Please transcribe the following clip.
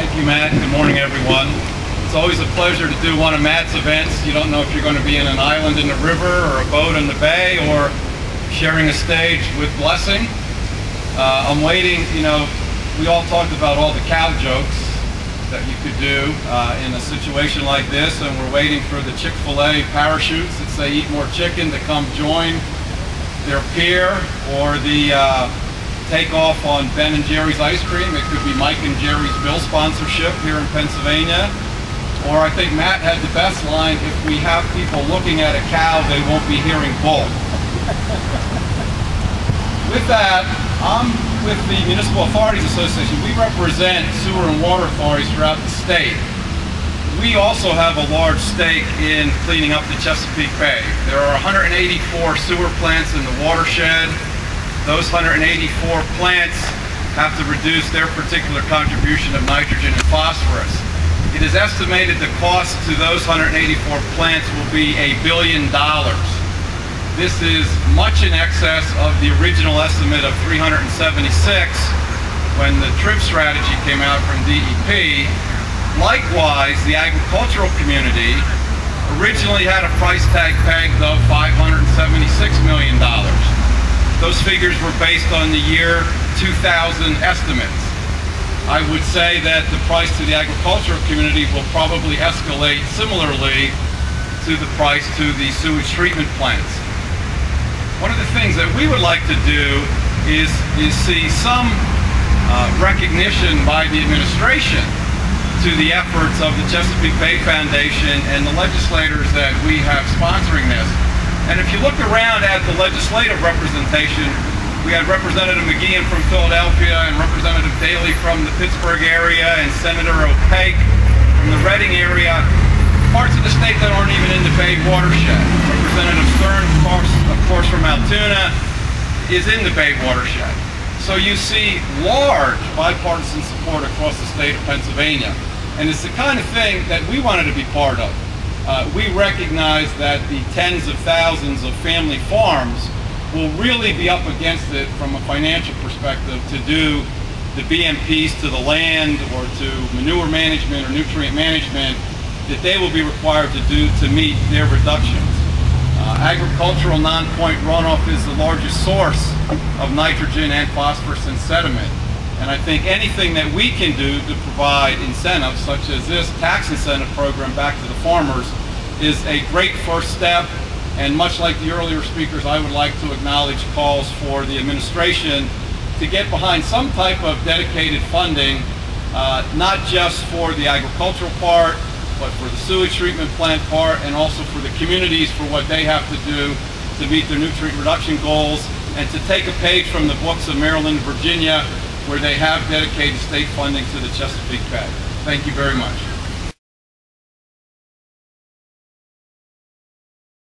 Thank you, Matt. Good morning, everyone. It's always a pleasure to do one of Matt's events. You don't know if you're going to be in an island in the river or a boat in the bay or sharing a stage with Blessing. I'm waiting, we all talked about all the cow jokes that you could do in a situation like this, and we're waiting for the Chick-fil-A parachutes that say eat more chicken to come join their peer, or the takeoff on Ben and Jerry's ice cream. It could be Mike and Jerry's bill sponsorship here in Pennsylvania. Or I think Matt had the best line, if we have people looking at a cow, they won't be hearing bull. With that, I'm with the Municipal Authorities Association. We represent sewer and water authorities throughout the state. We also have a large stake in cleaning up the Chesapeake Bay. There are 184 sewer plants in the watershed. Those 184 plants have to reduce their particular contribution of nitrogen and phosphorus. It is estimated the cost to those 184 plants will be $1 billion. This is much in excess of the original estimate of 376 when the TRIP strategy came out from DEP. Likewise, the agricultural community originally had a price tag pegged of $576 million. Those figures were based on the year 2000 estimates. I would say that the price to the agricultural community will probably escalate similarly to the price to the sewage treatment plants. One of the things that we would like to do is see some recognition by the administration to the efforts of the Chesapeake Bay Foundation and the legislators that we have sponsoring this. And if you look around at the legislative representation, we had Representative McGeehan from Philadelphia and Representative Daley from the Pittsburgh area and Senator O'Pake from the Reading area, parts of the state that aren't even in the Bay watershed. Representative Stern, of course from Altoona, is in the Bay watershed. So you see large bipartisan support across the state of Pennsylvania. And it's the kind of thing that we wanted to be part of. We recognize that the tens of thousands of family farms will really be up against it from a financial perspective to do the BMPs to the land or to manure management or nutrient management that they will be required to do to meet their reductions. Agricultural non-point runoff is the largest source of nitrogen and phosphorus and sediment. And I think anything that we can do to provide incentives, such as this tax incentive program back to the farmers, is a great first step. And much like the earlier speakers, I would like to acknowledge calls for the administration to get behind some type of dedicated funding, not just for the agricultural part, but for the sewage treatment plant part, and also for the communities for what they have to do to meet their nutrient reduction goals, and to take a page from the books of Maryland and Virginia, where they have dedicated state funding to the Chesapeake Bay. Thank you very much.